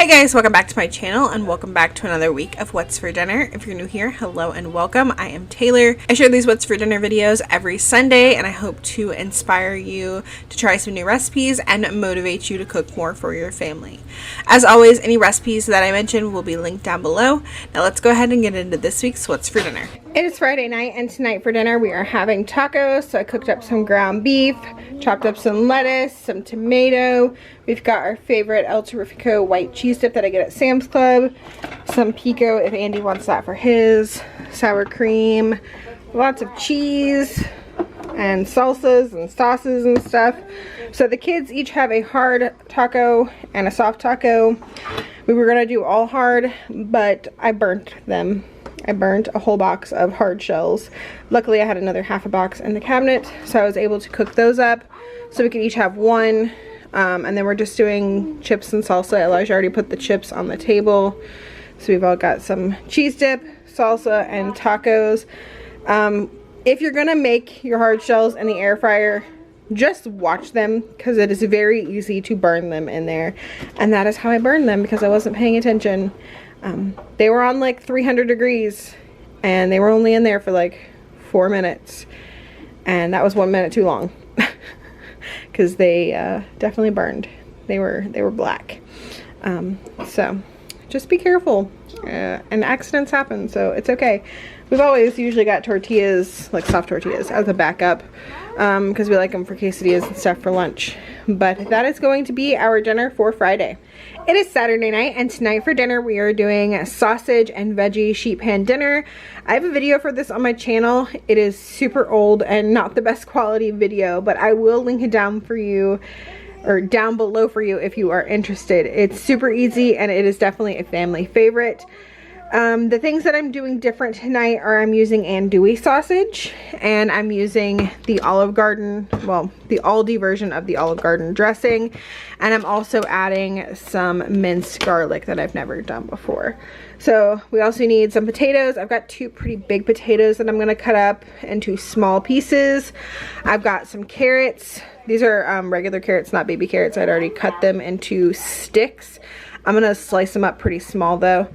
Hey guys, welcome back to my channel and welcome back to another week of What's for Dinner. If you're new here, hello and welcome. I am Taylor. I share these What's for Dinner videos every Sunday and I hope to inspire you to try some new recipes and motivate you to cook more for your family. As always, any recipes that I mention will be linked down below. Now let's go ahead and get into this week's What's for Dinner. It is Friday night and tonight for dinner we are having tacos. So I cooked up some ground beef, chopped up some lettuce, some tomato. We've got our favorite El Terrifico white cheese dip that I get at Sam's Club. Some pico if Andy wants that for his. Sour cream. Lots of cheese. And salsas and sauces and stuff. So the kids each have a hard taco and a soft taco. We were going to do all hard, but I burnt them. I burnt a whole box of hard shells. Luckily I had another half a box in the cabinet, so I was able to cook those up so we could each have one. And then we're just doing chips and salsa. Elijah already put the chips on the table. So we've all got some cheese dip, salsa, and tacos. If you're gonna make your hard shells in the air fryer, just watch them because it is very easy to burn them in there. And that is how I burned them because I wasn't paying attention. They were on like 300 degrees and they were only in there for like 4 minutes. And that was 1 minute too long. Because they definitely burned. They were black. So just be careful. And accidents happen, so it's okay. We've always usually got tortillas, like soft tortillas, as a backup. Because we like them for quesadillas and stuff for lunch. But that is going to be our dinner for Friday. It is Saturday night, and tonight for dinner we are doing a sausage and veggie sheet pan dinner. I have a video for this on my channel. It is super old and not the best quality video, but I will link it down for you, or down below for you if you are interested. It's super easy and it is definitely a family favorite. The things that I'm doing different tonight are I'm using andouille sausage and I'm using the Olive Garden, well, the Aldi version of the Olive Garden dressing, and I'm also adding some minced garlic that I've never done before. So we also need some potatoes. I've got two pretty big potatoes that I'm going to cut up into small pieces. I've got some carrots. These are regular carrots, not baby carrots. I'd already cut them into sticks. I'm going to slice them up pretty small though.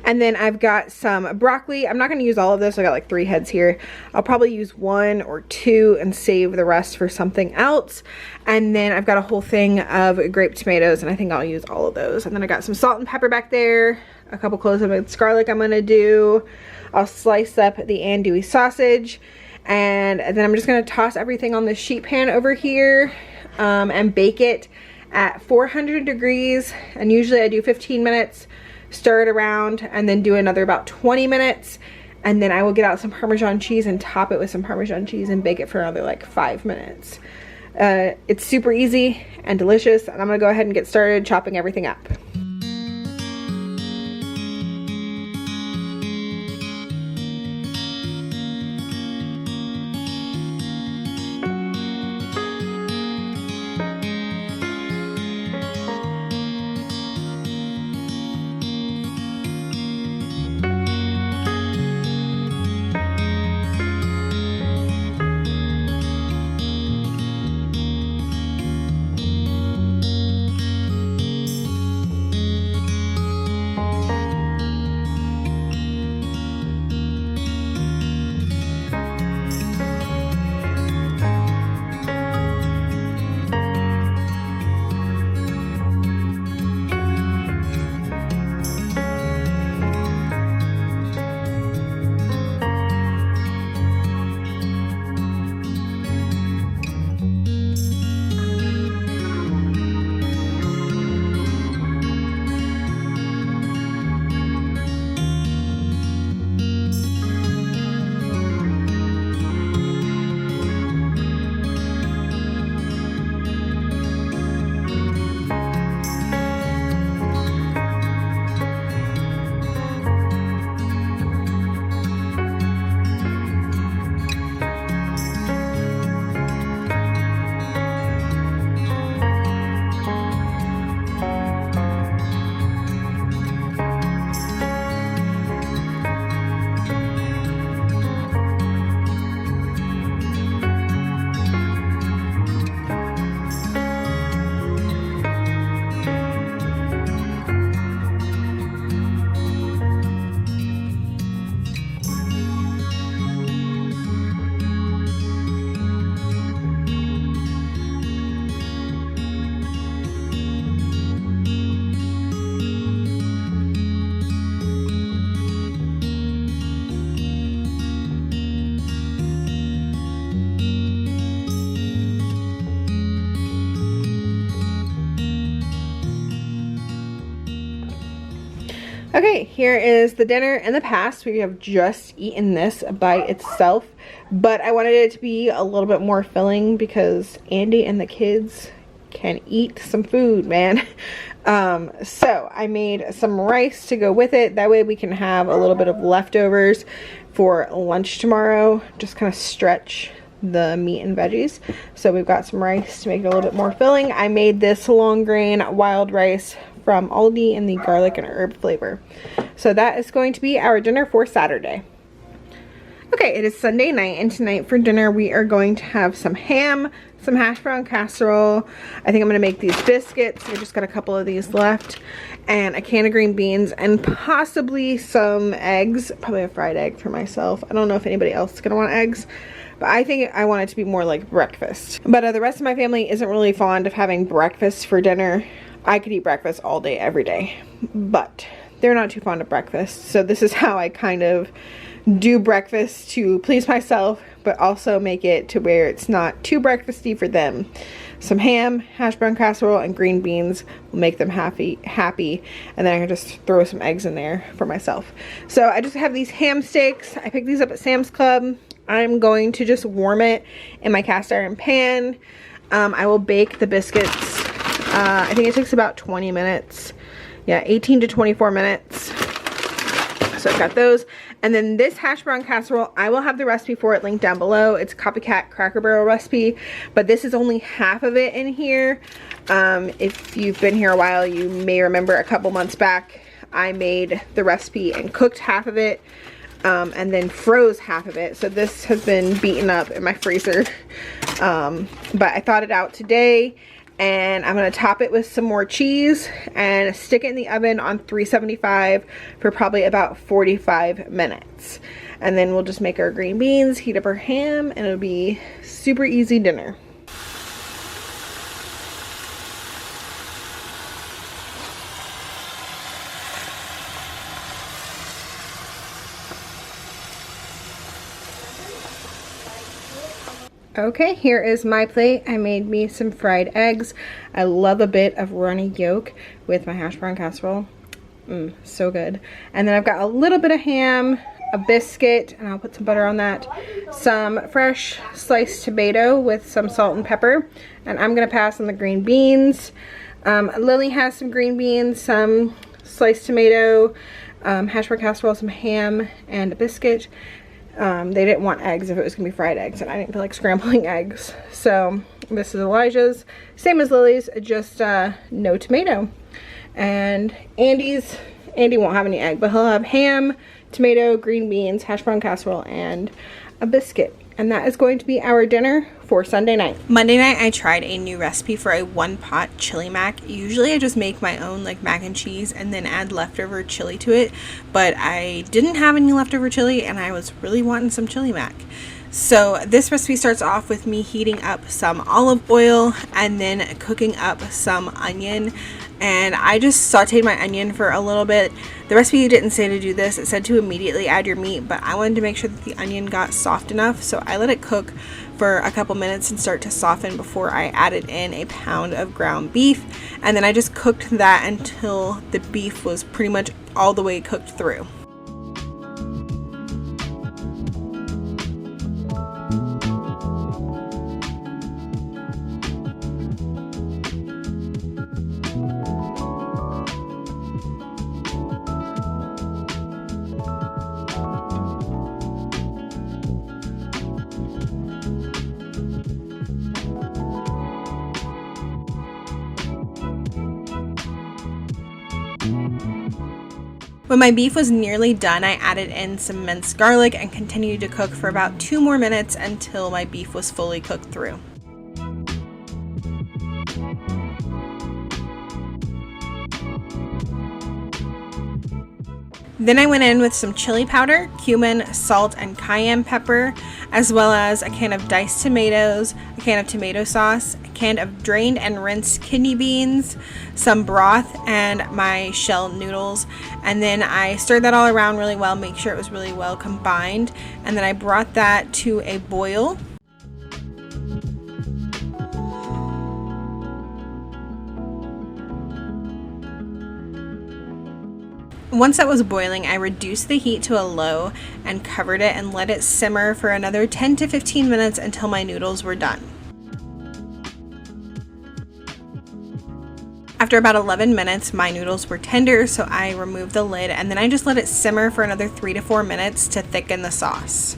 And then I've got some broccoli. I'm not going to use all of this. I got like 3 heads here. I'll probably use 1 or 2 and save the rest for something else. And then I've got a whole thing of grape tomatoes and I think I'll use all of those. And then I got some salt and pepper back there. A couple cloves of minced garlic I'm going to do. I'll slice up the andouille sausage. And then I'm just going to toss everything on the sheet pan over here and bake it at 400 degrees. And usually I do 15 minutes. Stir it around and then do another about 20 minutes, and then I will get out some Parmesan cheese and top it with some Parmesan cheese and bake it for another like 5 minutes. It's super easy and delicious, and I'm gonna go ahead and get started chopping everything up. Okay, here is the dinner. In the past, we have just eaten this by itself, but I wanted it to be a little bit more filling because Andy and the kids can eat some food, man. So I made some rice to go with it. That way we can have a little bit of leftovers for lunch tomorrow. Just kind of stretch the meat and veggies. So we've got some rice to make it a little bit more filling. I made this long grain wild rice from Aldi in the garlic and herb flavor. So that is going to be our dinner for Saturday. Okay, it is Sunday night, and tonight for dinner we are going to have some ham, some hash brown casserole. I think I'm going to make these biscuits. We just got a couple of these left, and a can of green beans, and possibly some eggs. Probably a fried egg for myself. I don't know if anybody else is going to want eggs, but I think I want it to be more like breakfast. But the rest of my family isn't really fond of having breakfast for dinner. I could eat breakfast all day, every day, but they're not too fond of breakfast. So this is how I kind of do breakfast to please myself, but also make it to where it's not too breakfasty for them. Some ham, hash brown casserole, and green beans will make them happy, and then I can just throw some eggs in there for myself. So I just have these ham steaks. I picked these up at Sam's Club. I'm going to just warm it in my cast iron pan. I will bake the biscuits. I think it takes about 20 minutes. Yeah, 18 to 24 minutes. So I've got those. And then this hash brown casserole, I will have the recipe for it linked down below. It's a copycat Cracker Barrel recipe, but this is only half of it in here. If you've been here a while, you may remember a couple months back, I made the recipe and cooked half of it, and then froze half of it. So this has been beaten up in my freezer. But I thawed it out today. And I'm going to top it with some more cheese and stick it in the oven on 375 for probably about 45 minutes. And then we'll just make our green beans, heat up our ham, and it'll be super easy dinner. Okay, here is my plate. I made me some fried eggs. I love a bit of runny yolk with my hash brown casserole. So good. And then I've got a little bit of ham, a biscuit, and I'll put some butter on that. Some fresh sliced tomato with some salt and pepper. And I'm gonna pass on the green beans. Lily has some green beans, some sliced tomato, hash brown casserole, some ham, and a biscuit. They didn't want eggs if it was gonna be fried eggs, and I didn't feel like scrambling eggs. So this is Elijah's, same as Lily's, just no tomato. And Andy won't have any egg, but he'll have ham, tomato, green beans, hash brown casserole, and a biscuit. And that is going to be our dinner for Sunday night. Monday night, I tried a new recipe for a one-pot chili mac. Usually I just make my own like mac and cheese and then add leftover chili to it, but I didn't have any leftover chili and I was really wanting some chili mac. So this recipe starts off with me heating up some olive oil and then cooking up some onion. And I just sauteed my onion for a little bit. The recipe didn't say to do this. It said to immediately add your meat, but I wanted to make sure that the onion got soft enough. So I let it cook for a couple minutes and start to soften before I added in a pound of ground beef. And then I just cooked that until the beef was pretty much all the way cooked through. When my beef was nearly done, I added in some minced garlic and continued to cook for about 2 more minutes until my beef was fully cooked through. Then I went in with some chili powder, cumin, salt, and cayenne pepper, as well as a can of diced tomatoes, a can of tomato sauce, a can of drained and rinsed kidney beans, some broth, and my shell noodles. And then I stirred that all around really well, make sure it was really well combined. And then I brought that to a boil. Once that was boiling, I reduced the heat to a low and covered it and let it simmer for another 10 to 15 minutes until my noodles were done. After about 11 minutes, my noodles were tender, so I removed the lid and then I just let it simmer for another 3 to 4 minutes to thicken the sauce.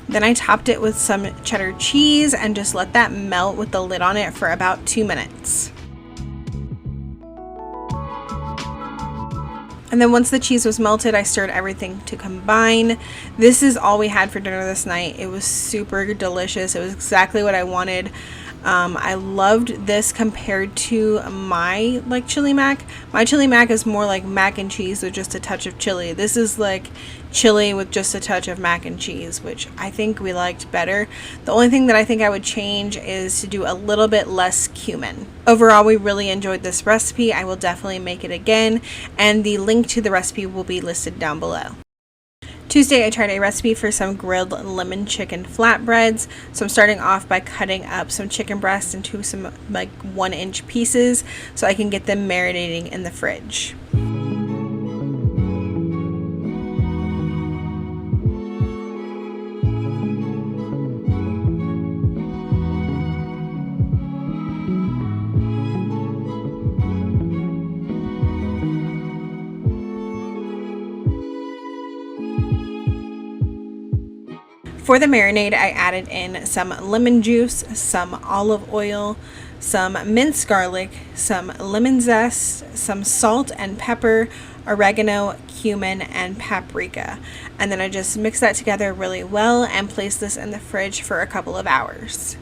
Then I topped it with some cheddar cheese and just let that melt with the lid on it for about 2 minutes. And then once the cheese was melted, I stirred everything to combine. This is all we had for dinner this night. It was super delicious. It was exactly what I wanted. I loved this compared to my chili mac. My chili mac is more like mac and cheese with just a touch of chili. This is like chili with just a touch of mac and cheese, which I think we liked better. The only thing that I think I would change is to do a little bit less cumin. Overall, we really enjoyed this recipe. I will definitely make it again, and the link to the recipe will be listed down below. Tuesday, I tried a recipe for some grilled lemon chicken flatbreads. So I'm starting off by cutting up some chicken breasts into some 1-inch pieces so I can get them marinating in the fridge. For the marinade, I added in some lemon juice, some olive oil, some minced garlic, some lemon zest, some salt and pepper, oregano, cumin, and paprika. And then I just mix that together really well and place this in the fridge for a couple of hours.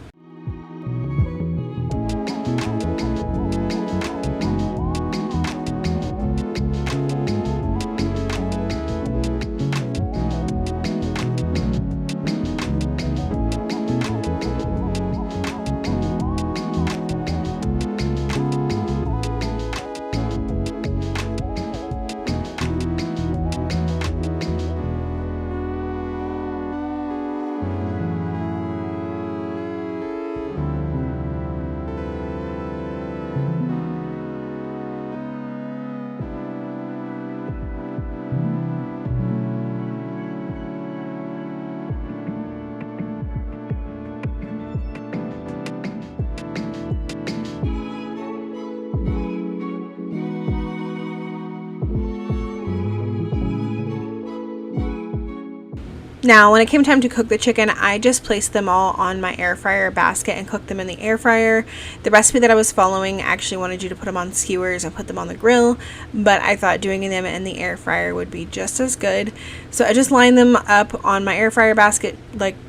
Now, when it came time to cook the chicken, I just placed them all on my air fryer basket and cooked them in the air fryer. The recipe that I was following actually wanted you to put them on skewers and put them on the grill, but I thought doing them in the air fryer would be just as good. So I just lined them up on my air fryer basket,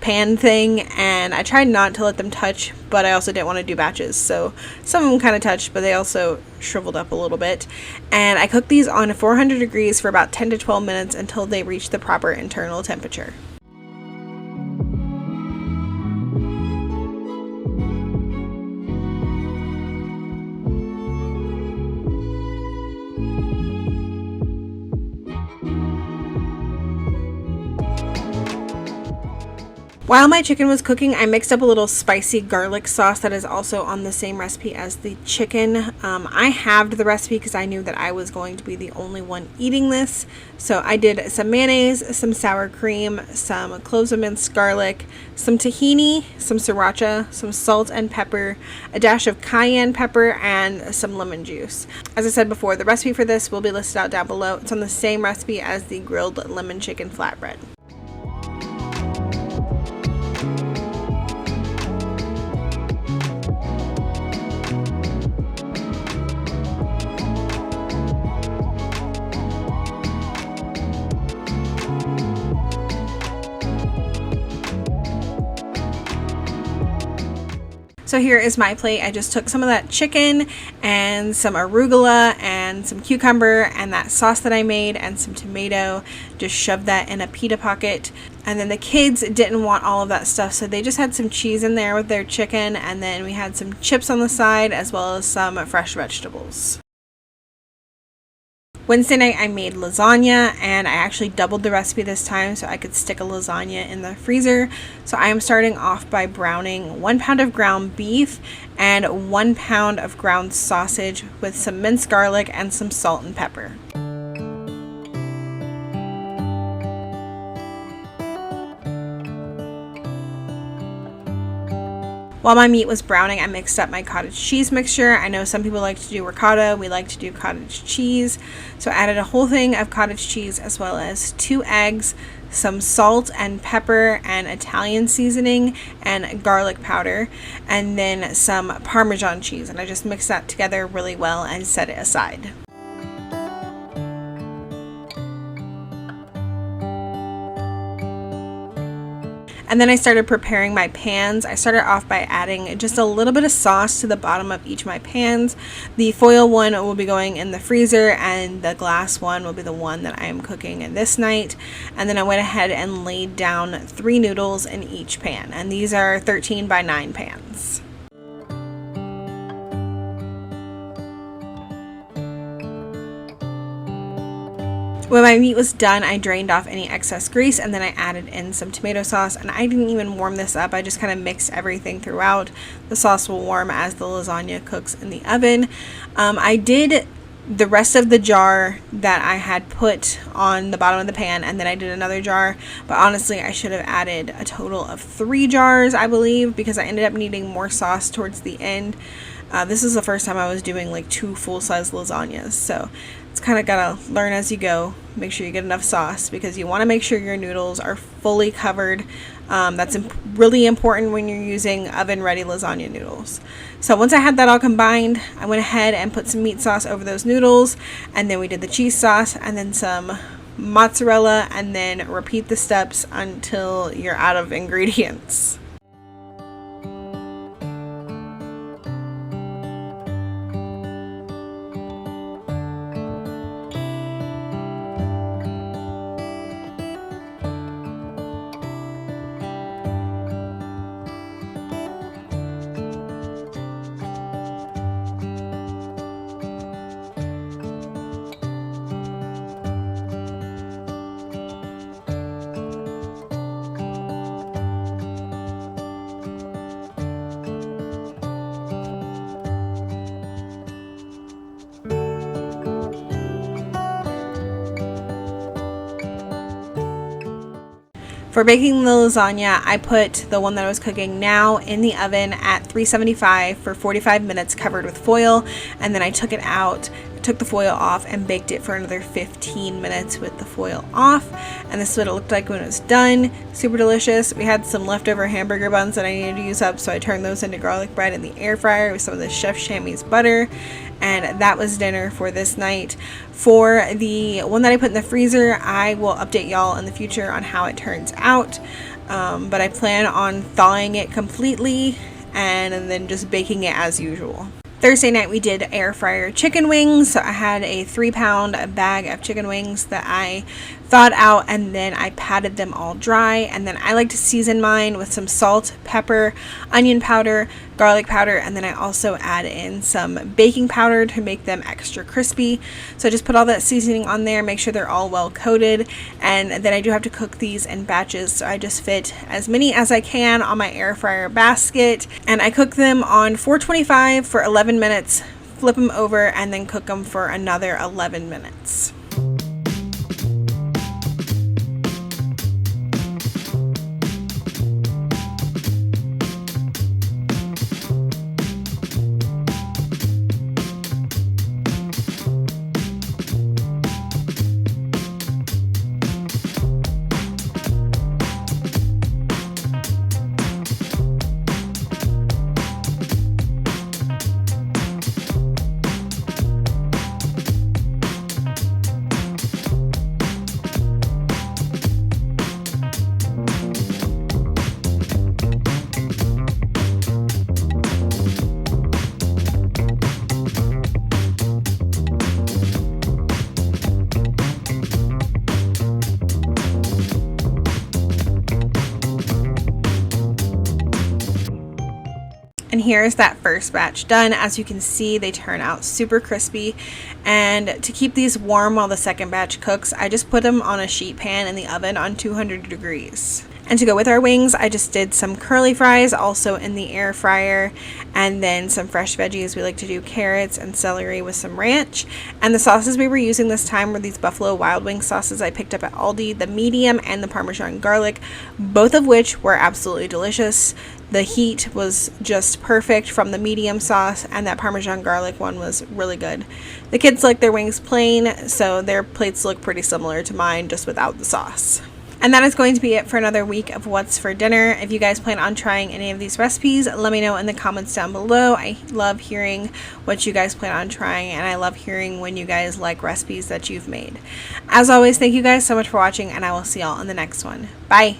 pan thing, and I tried not to let them touch, but I also didn't want to do batches. So some of them kind of touched, but they also shriveled up a little bit. And I cooked these on 400 degrees for about 10 to 12 minutes until they reached the proper internal temperature. While my chicken was cooking, I mixed up a little spicy garlic sauce that is also on the same recipe as the chicken. I halved the recipe because I knew that I was going to be the only one eating this. So I did some mayonnaise, some sour cream, some cloves of minced garlic, some tahini, some sriracha, some salt and pepper, a dash of cayenne pepper, and some lemon juice. As I said before, the recipe for this will be listed out down below. It's on the same recipe as the grilled lemon chicken flatbread. So here is my plate. I just took some of that chicken and some arugula and some cucumber and that sauce that I made and some tomato, just shoved that in a pita pocket. And then the kids didn't want all of that stuff, so they just had some cheese in there with their chicken, and then we had some chips on the side as well as some fresh vegetables. Wednesday night I made lasagna, and I actually doubled the recipe this time so I could stick a lasagna in the freezer. So I am starting off by browning 1 pound of ground beef and 1 pound of ground sausage with some minced garlic and some salt and pepper. While my meat was browning, I mixed up my cottage cheese mixture. I know some people like to do ricotta. We like to do cottage cheese. So I added a whole thing of cottage cheese as well as 2 eggs, some salt and pepper and Italian seasoning and garlic powder, and then some Parmesan cheese. And I just mixed that together really well and set it aside. And then I started preparing my pans. I started off by adding just a little bit of sauce to the bottom of each of my pans. The foil one will be going in the freezer, and the glass one will be the one that I am cooking this night. And then I went ahead and laid down 3 noodles in each pan, and these are 13 by 9 pans. When my meat was done, I drained off any excess grease, and then I added in some tomato sauce, and I didn't even warm this up. I just kind of mixed everything throughout. The sauce will warm as the lasagna cooks in the oven. I did the rest of the jar that I had put on the bottom of the pan, and then I did another jar, but honestly I should have added a total of 3 jars, I believe, because I ended up needing more sauce towards the end. This is the first time I was doing like 2 full-size lasagnas, so it's kind of gotta learn as you go. Make sure you get enough sauce because you want to make sure your noodles are fully covered. That's really important when you're using oven-ready lasagna noodles. So once I had that all combined, I went ahead and put some meat sauce over those noodles, and then we did the cheese sauce and then some mozzarella, and then repeat the steps until you're out of ingredients. For baking the lasagna, I put the one that I was cooking now in the oven at 375 for 45 minutes covered with foil, and then I took it out, took the foil off, and baked it for another 15 minutes with the foil off. And this is what it looked like when it was done. Super delicious. We had some leftover hamburger buns that I needed to use up, so I turned those into garlic bread in the air fryer with some of the Chef Chamois butter. And that was dinner for this night. For the one that I put in the freezer, I will update y'all in the future on how it turns out. But I plan on thawing it completely and then just baking it as usual. Thursday night we did air fryer chicken wings. So I had a 3-pound bag of chicken wings that I thawed out, and then I patted them all dry, and then I like to season mine with some salt, pepper, onion powder, garlic powder, and then I also add in some baking powder to make them extra crispy. So I just put all that seasoning on there, make sure they're all well coated, and then I do have to cook these in batches, so I just fit as many as I can on my air fryer basket, and I cook them on 425 for 11 minutes, flip them over, and then cook them for another 11 minutes. And here's that first batch done. As you can see, they turn out super crispy. And to keep these warm while the second batch cooks, I just put them on a sheet pan in the oven on 200 degrees. And to go with our wings, I just did some curly fries also in the air fryer, and then some fresh veggies. We like to do carrots and celery with some ranch. And the sauces we were using this time were these Buffalo Wild Wing sauces I picked up at Aldi, the medium and the Parmesan garlic, both of which were absolutely delicious. The heat was just perfect from the medium sauce, and that Parmesan garlic one was really good. The kids like their wings plain, so their plates look pretty similar to mine, just without the sauce. And that is going to be it for another week of What's for Dinner. If you guys plan on trying any of these recipes, let me know in the comments down below. I love hearing what you guys plan on trying, and I love hearing when you guys like recipes that you've made. As always, thank you guys so much for watching, and I will see y'all in the next one. Bye!